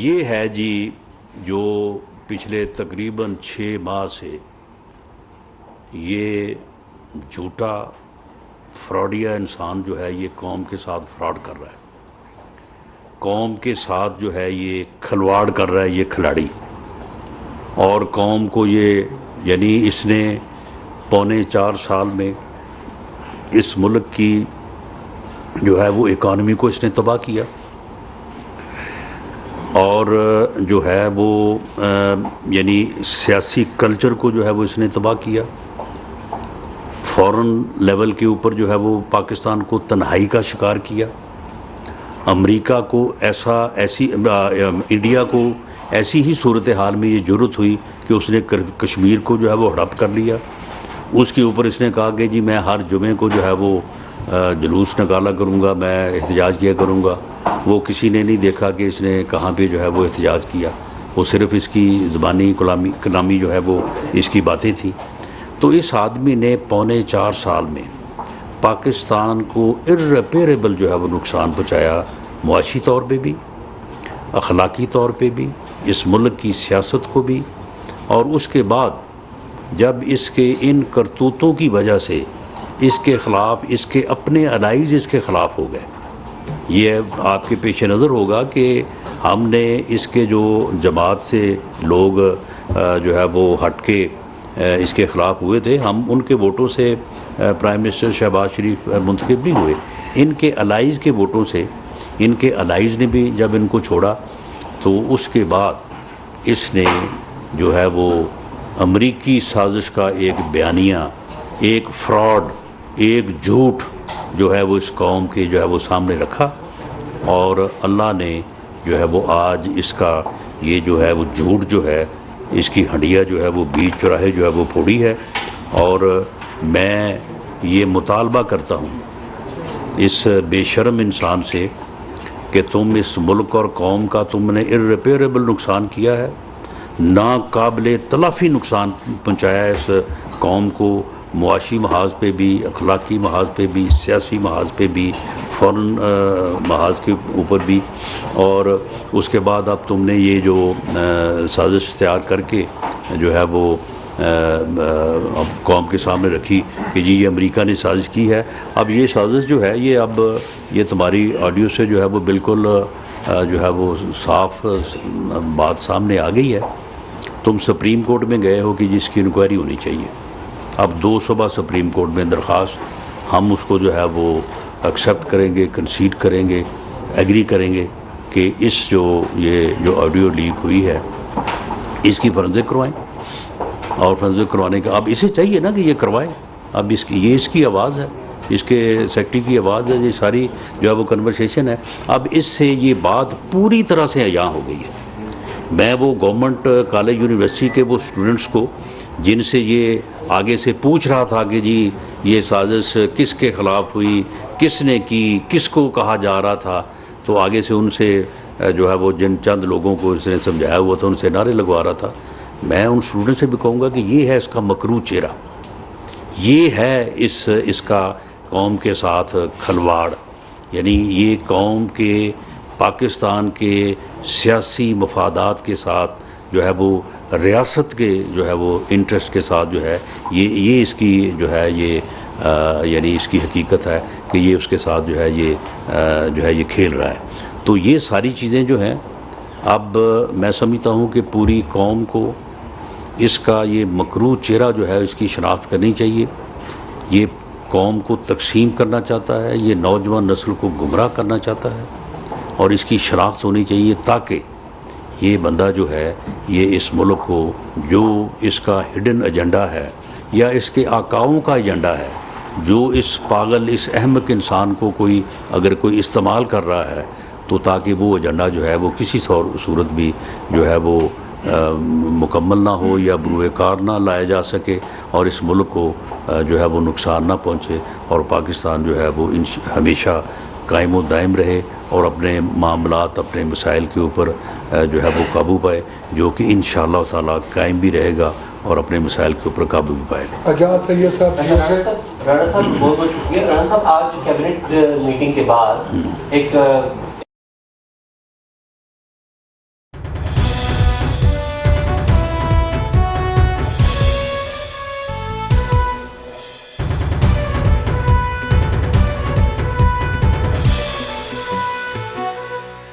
ये है जी जो पिछले तकरीबन 6 माह से ये झूठा फ्रॉडिया इंसान जो है ये कौम के साथ फ्रॉड कर रहा है, कौम के साथ जो है ये खिलवाड़ कर रहा है, ये खिलाड़ी। और कौम को ये यानी इसने 3.25 साल में इस मुल्क की जो है वो इकॉनमी को इसने तबाह किया और जो है वो यानी सियासी कल्चर को जो है वो इसने तबाह किया। फॉरेन लेवल के ऊपर जो है वो पाकिस्तान को तन्हाई का शिकार किया। अमेरिका को इंडिया को ऐसी ही सूरत हाल में ये ज़रूरत हुई कि उसने कश्मीर को जो है वो हड़प कर लिया। उसके ऊपर इसने कहा कि जी मैं हर जुमे को जो है वो जुलूस निकाला करूँगा, मैं एहतजाज किया करूँगा। वो किसी ने नहीं देखा कि इसने कहाँ पे जो है वो एहतजाज किया, वो सिर्फ़ इसकी ज़बानी कलामी जो है वो इसकी बातें थी। तो इस आदमी ने 3.25 साल में पाकिस्तान को इर्रेपेरेबल जो है वो नुकसान पहुँचाया, मुआशी तौर पे भी, अखलाकी तौर पे भी, इस मुल्क की सियासत को भी। और उसके बाद जब इसके इन करतूतों की वजह से इसके ख़िलाफ़ इसके अपने अलाइज़ इसके ख़िलाफ़ हो गए। ये आपके पेश नज़र होगा कि हमने इसके जो जमात से लोग जो है वो हट के इसके ख़िलाफ़ हुए थे, हम उनके वोटों से प्राइम मिनिस्टर शहबाज शरीफ मुंतखब नहीं हुए, इनके अलाइज़ के वोटों से। इनके अलाइज़ ने भी जब इनको छोड़ा तो उसके बाद इसने जो है वो अमरीकी साजिश का एक बयानिया, एक फ्रॉड, एक झूठ जो है वो इस कौम के जो है वो सामने रखा। और अल्लाह ने जो है वो आज इसका ये जो है वो झूठ जो है इसकी हंडिया जो है वो बीच चौराहे जो है वो फोड़ी है। और मैं ये मुतालबा करता हूँ इस बेशर्म इंसान से कि तुम इस मुल्क और कौम का तुमने इर्रेपेरेबल नुकसान किया है, नाकाबिले तलाफ़ी नुकसान पहुँचाया है इस कौम को, मुआशी महाज पे भी, अखलाकी महाज पे भी, सियासी महाज पे भी, फ़ौरन महाज के ऊपर भी। और उसके बाद अब तुमने ये जो साजिश तैयार करके जो है वो कौम के सामने रखी कि जी ये अमेरिका ने साजिश की है। अब ये साजिश जो है ये अब ये तुम्हारी ऑडियो से जो है वो बिल्कुल जो है वो साफ बात सामने आ गई है। तुम सुप्रीम कोर्ट में गए हो कि जिसकी इंक्वायरी होनी चाहिए। अब 2 सुबह सुप्रीम कोर्ट में दरख्वास्त, हम उसको जो है वो एक्सेप्ट करेंगे, कंसीड करेंगे, एग्री करेंगे कि इस जो ऑडियो लीक हुई है इसकी फॉरेंसिक करवाएं। और फॉरेंसिक करवाने का अब इसे चाहिए ना कि ये करवाएं। अब इसकी आवाज़ है, इसके सेक्रेटरी की आवाज़ है, ये सारी जो है वो कन्वर्सेशन है। अब इससे ये बात पूरी तरह से अयां हो गई है। मैं वो गवर्नमेंट कॉलेज यूनिवर्सिटी के वो स्टूडेंट्स को जिनसे ये आगे से पूछ रहा था कि जी ये साजिश किसके ख़िलाफ़ हुई, किसने की, किसको कहा जा रहा था, तो आगे से उनसे जो है वो जिन चंद लोगों को इसने समझाया हुआ था उनसे नारे लगवा रहा था। मैं उन स्टूडेंट से भी कहूँगा कि ये है इसका मकरू चेहरा, ये है इसका कौम के साथ खलवाड़। यानी ये कौम के, पाकिस्तान के सियासी मफादात के साथ जो है वो रियासत के जो है वो इंटरेस्ट के साथ जो है ये इसकी जो है ये यानी इसकी हकीकत है कि ये उसके साथ जो है ये खेल रहा है। तो ये सारी चीज़ें जो हैं अब मैं समझता हूँ कि पूरी कौम को इसका ये मकरू चेहरा जो है इसकी शनाख्त करनी चाहिए। ये कौम को तकसीम करना चाहता है, ये नौजवान नस्ल को गुमराह करना चाहता है और इसकी शनाख्त होनी चाहिए ताकि ये बंदा जो है ये इस मुल्क को जो इसका हिडन एजेंडा है या इसके आकाओं का एजेंडा है, जो इस पागल, इस अहमक इंसान को अगर कोई इस्तेमाल कर रहा है तो ताकि वो एजेंडा जो है वो किसी सूरत भी जो है वो मुकम्मल ना हो या बुरे कार ना लाया जा सके और इस मुल्क को जो है वो नुकसान ना पहुँचे और पाकिस्तान जो है वो हमेशा कायम व दायम रहे और अपने मामलात, अपने मसाइल के ऊपर जो है वो काबू पाए, जो कि इंशाअल्लाह ताला कायम भी रहेगा और अपने मसाइल के ऊपर काबू भी पाएगा। आजाद सैयद साहब, राणा साहब बहुत बहुत शुक्रिया। राणा साहब, आज कैबिनेट मीटिंग के बाद एक